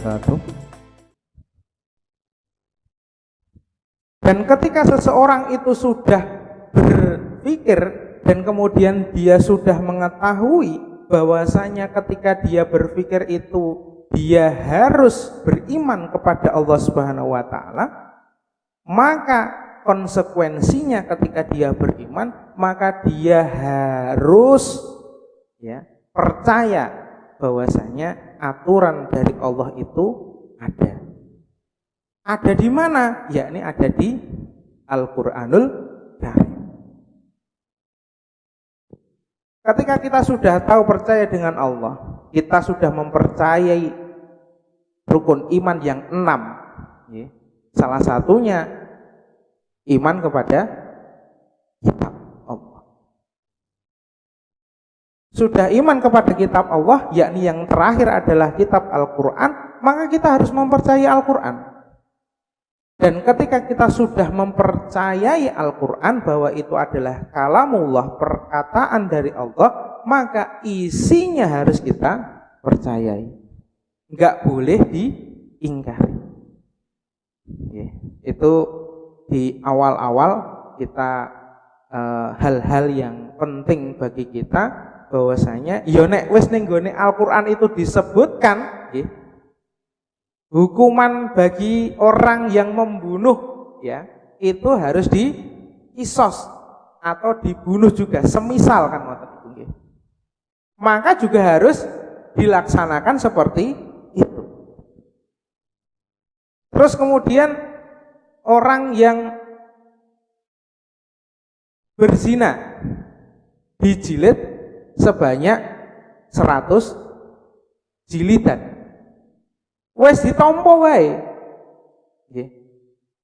wabarakatuh. Dan ketika seseorang itu sudah berpikir dan kemudian dia sudah mengetahui bahwasanya ketika dia berpikir itu dia harus beriman kepada Allah Subhanahu wa taala, maka konsekuensinya ketika dia beriman, maka dia harus percaya bahwasanya aturan dari Allah itu ada. Ada di mana? Yakni ada di Al-Qur'anul Karim. Ketika kita sudah tahu percaya dengan Allah, kita sudah mempercayai rukun iman yang 6. Salah satunya iman kepada kitab Allah. Sudah iman kepada kitab Allah, yakni yang terakhir adalah kitab Al-Quran, maka kita harus mempercayai Al-Quran. Dan ketika kita sudah mempercayai Al-Quran bahwa itu adalah kalamullah, perkataan dari Allah, maka isinya harus kita percayai. Enggak boleh diingkari. Itu di awal-awal kita hal-hal yang penting bagi kita, bahwasanya nek wis ning gone Al-Qur'an itu disebutkan hukuman bagi orang yang membunuh itu harus dikisos atau dibunuh juga, semisal kan ngoten niku. Maka juga harus dilaksanakan seperti itu. Terus kemudian orang yang berzina dijilid sebanyak 100 jilidan. Wes ditompo wae.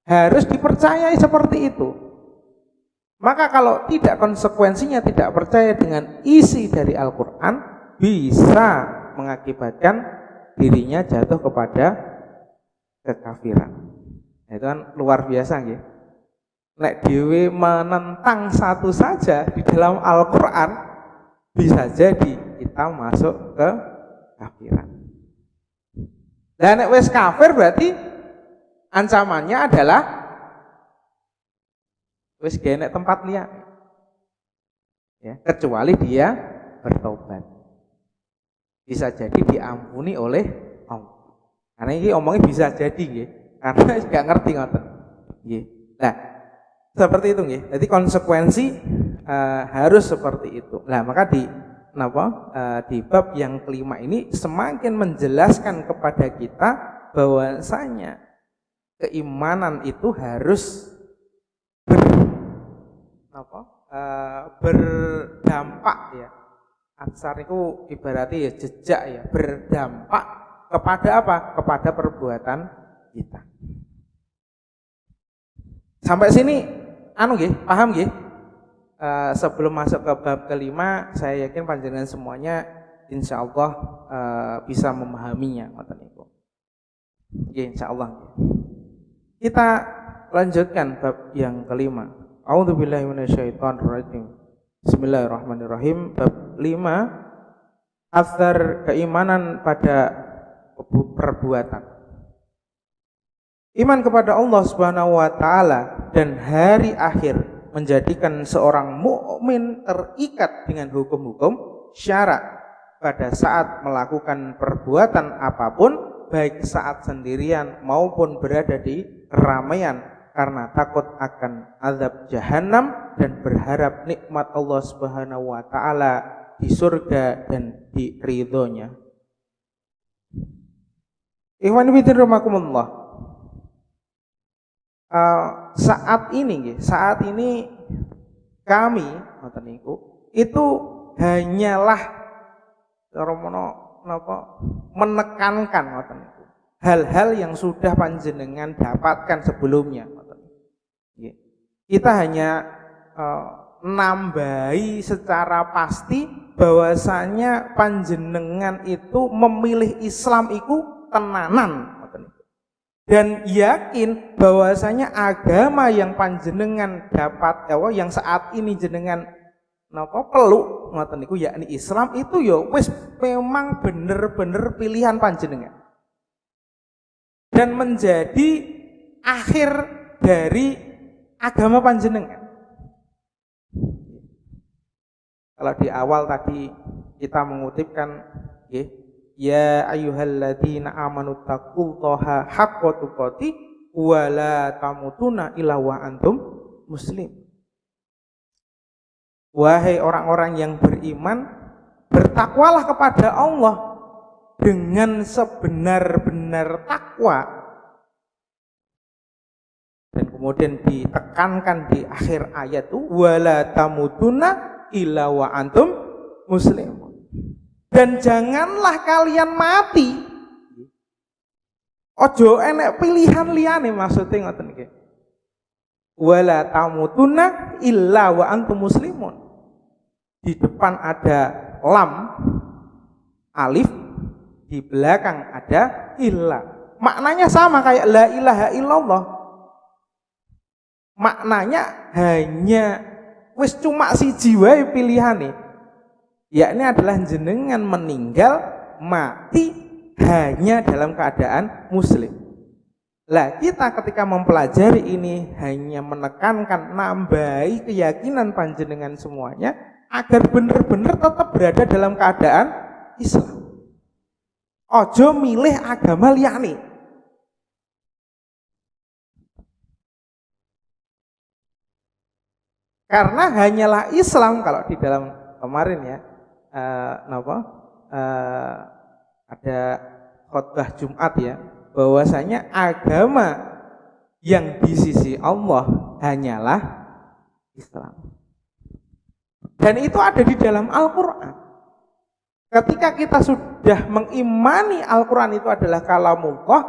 Harus dipercayai seperti itu. Maka kalau tidak, konsekuensinya tidak percaya dengan isi dari Al-Qur'an, bisa mengakibatkan dirinya jatuh kepada kekafiran. Itu kan luar biasa nggih. Nek dhewe menentang satu saja di dalam Al-Qur'an, bisa jadi kita masuk ke kafiran. Dan nek wis kafir berarti ancamannya adalah wis genek tempat liya. Kecuali dia bertobat. Bisa jadi diampuni oleh Allah. Karena ini omongnya bisa jadi nggih. Karena nggak ngerti ngoten. Nggih. Nah, seperti itu nggih. Jadi konsekuensi harus seperti itu. Nah, maka di bab yang kelima ini semakin menjelaskan kepada kita bahwasanya keimanan itu harus berdampak Atsar itu ibaratnya jejak berdampak kepada apa? Kepada perbuatan kita. Sampai sini paham nggih? Sebelum masuk ke bab kelima, saya yakin panjenengan semuanya insyaallah bisa memahaminya ngoten niku. Nggih, insyaallah. Kita lanjutkan bab yang kelima. A'udzubillahi minasyaitonirrajim. Bismillahirrahmanirrahim. Bab 5, atsar keimanan pada perbuatan. Iman kepada Allah Subhanahu wa taala dan hari akhir menjadikan seorang mukmin terikat dengan hukum-hukum syarak pada saat melakukan perbuatan apapun, baik saat sendirian maupun berada di keramaian, karena takut akan azab jahanam dan berharap nikmat Allah Subhanahu wa taala di surga dan di ridhonya. Ikhwan fillah rahimakumullah. Saat ini kami itu hanyalah menekankan hal-hal yang sudah panjenengan dapatkan sebelumnya. Kita hanya nambahi secara pasti bahwasanya panjenengan itu memilih Islam itu tenanan dan yakin bahwasanya agama yang panjenengan dapat yang saat ini jenengan peluk ngoten niku yakni Islam itu wis memang bener-bener pilihan panjenengan. dan menjadi akhir dari agama panjenengan. Kalau di awal tadi kita mengutipkan ya ayyuhalladzina amanu taqullaha haqqa tuqatih wa la tamutunna illa wa antum muslim. Wahai orang-orang yang beriman, bertakwalah kepada Allah dengan sebenar-benar takwa. Dan kemudian ditekankan di akhir ayat itu wala tamutunna illa wa antum muslimun. Dan janganlah kalian mati. Ojo enek pilihan liyane maksudnya ngoten nggih. Wala tamutunna illa wa antum muslimun. Di depan ada lam, alif, di belakang ada illa. Maknanya sama kayak la ilaha illallah. Maknanya hanya wis cuma siji wae pilihane. Yakni adalah jenengan meninggal mati hanya dalam keadaan muslim. Lah kita ketika mempelajari ini hanya menekankan nambahi keyakinan panjenengan semuanya agar benar-benar tetap berada dalam keadaan Islam. Ojo milih agama liyane. Karena hanyalah Islam, kalau di dalam kemarin ya ada khutbah Jumat ya, bahwasanya agama yang di sisi Allah hanyalah Islam. Dan itu ada di dalam Al-Quran. Ketika kita sudah mengimani Al-Quran itu adalah kalamullah,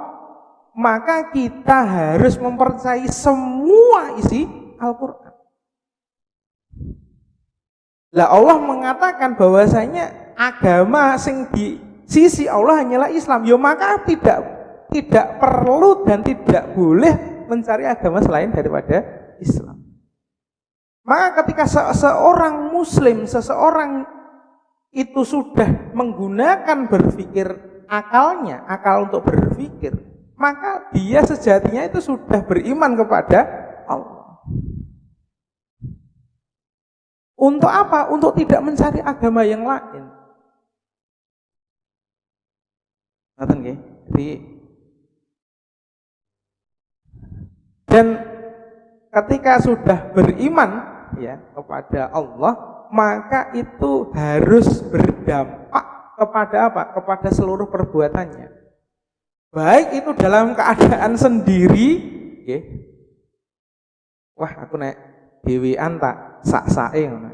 maka kita harus mempercayai semua isi Al-Quran. Lah Allah mengatakan bahwasanya agama sing di sisi Allah hanyalah Islam. Ya maka tidak perlu dan tidak boleh mencari agama selain daripada Islam. Maka ketika seorang muslim, seseorang itu sudah menggunakan berpikir akalnya, akal untuk berpikir, maka dia sejatinya itu sudah beriman kepada Allah. Untuk apa? Untuk tidak mencari agama yang lain. Ngerti nggih? Dan ketika sudah beriman ya kepada Allah, maka itu harus berdampak kepada apa? Kepada seluruh perbuatannya. Baik itu dalam keadaan sendiri, nggih. Wah, aku naik dhewean tak sak-sake ngono.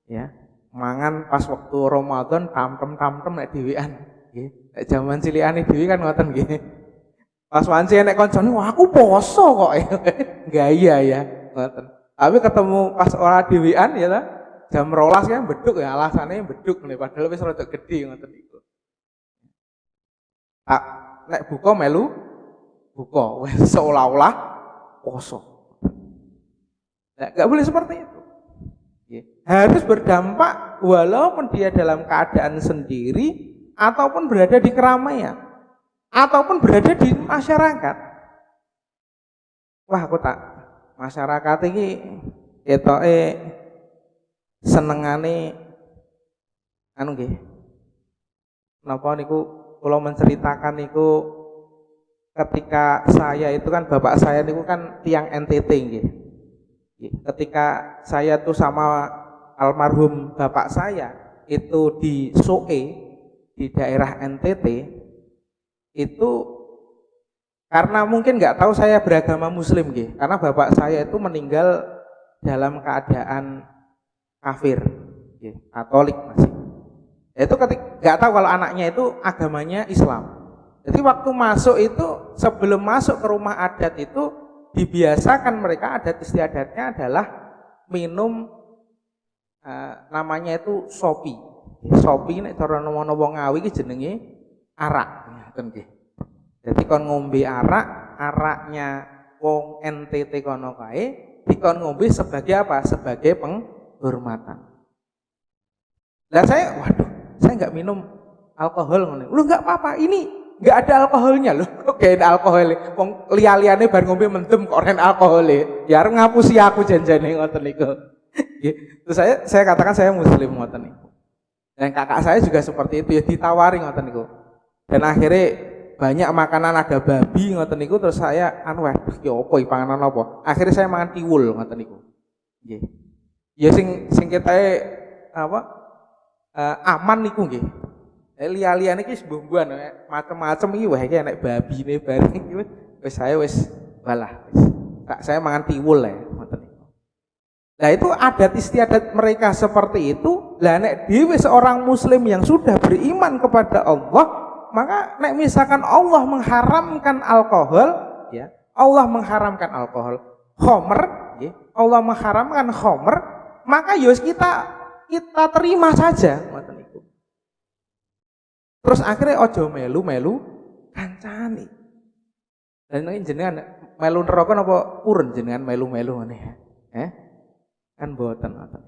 Ya. Mangan pas waktu Ramadan tamtem-tamtem nek dhewean, nggih. Nek jaman cilikane dhewe kan ngoten nggih. Pas wanci nek koncone, wah aku poso kok. Gaya ya, ngoten. Tapi ketemu pas ora dhewean ya ta, jam 12 kan beduk ya, alasane beduk nih padahal wis rada gedhe ngoten iku. Nek buka melu buka, wis seolah-olah poso. Enggak boleh seperti itu. Harus berdampak walaupun dia dalam keadaan sendiri ataupun berada di keramaian ataupun berada di masyarakat. Wah, aku tak masyarakat iki ketoke senengane anu nggih. Napa niku kula menceritakan niku ketika saya itu kan bapak saya niku kan tiang NTT nggih. Ketika saya tuh sama almarhum bapak saya itu di Soe di daerah NTT itu karena mungkin nggak tahu saya beragama Muslim gitu, karena bapak saya itu meninggal dalam keadaan kafir, gitu, Katolik masih. Itu ketika nggak tahu kalau anaknya itu agamanya Islam. Jadi waktu masuk itu sebelum masuk ke rumah adat itu dibiasakan mereka adat istiadatnya adalah minum namanya itu sopi. Sopi nek cara wong Ngawi iki jenenge arak, ngoten nggih. Jadi kon ngombe araknya wong NTT kono kae dikon ngombe sebagai apa? Sebagai penghormatan. Lah saya, waduh, saya enggak minum alkohol ngono. Lu enggak apa-apa, ini nggak ada alkoholnya loh. Kok gak ada alkohol? Wong liya-liyane bar ngombe mendem kok ora alkohol. Ya arep ngapusi aku janjane ngoten niku. Terus saya katakan saya muslim ngoten niku. Dan kakak saya juga seperti itu ya, ditawari ngoten niku. Dan akhirnya banyak makanan ada babi ngoten niku, terus saya waduh ya apa iki panganan apa? Akhirnya saya mangan tiwul ngoten niku. Nggih. Ya sing ketae apa aman niku nggih. Liya-liyane iki mbumbuan macem-macem iki wae iki enek babine bareng iki wis saya wis walah wis. Kak saya mangan tiwul ya ngoten niku. Nah itu adat istiadat mereka seperti itu. Lah nek dhewe seorang muslim yang sudah beriman kepada Allah, maka nek misalkan Allah mengharamkan alkohol, ya, Allah mengharamkan alkohol, khamr, ya, Allah mengharamkan khamr, maka yos kita terima saja, ngoten niku. Terus akhirnya ojo melu kancane. Dan ini jenengan melu neraka napa purun jenengan melu-melu ngene ya. Kan boten ngoten.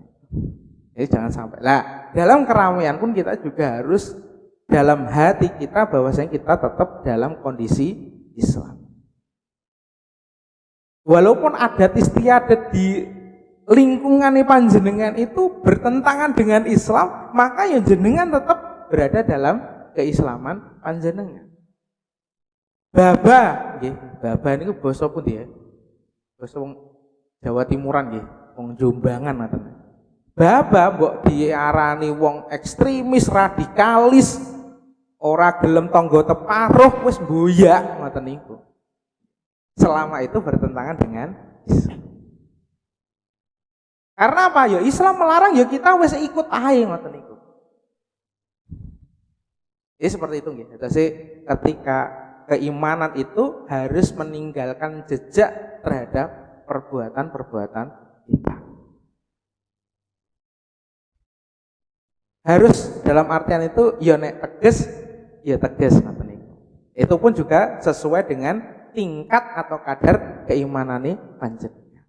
Jadi jangan sampai. Lah, dalam keramaian pun kita juga harus dalam hati kita bahwasanya kita tetap dalam kondisi Islam. Walaupun adat istiadat di lingkungan panjenengan itu bertentangan dengan Islam, maka ya jenengan tetap berada dalam keislaman panjenengan. Baba, nggih, baba niku basa pundi ya? Basa wong Jawa Timuran nggih, wong Jombangan ngoten. Baba mbok diarani wong ekstremis, radikalis, ora gelem tangga teparuh wis mboyak ngoten niku. Selama itu bertentangan dengan Islam. Karena apa ya? Islam melarang ya kita wis ikut ae ngoten niku. Seperti itu nggih. Jadi ketika keimanan itu harus meninggalkan jejak terhadap perbuatan-perbuatan kita. Harus dalam artian itu ya nek tegas ya tegas ngoten niku. Itu pun juga sesuai dengan tingkat atau kadar keimanane panjenengan.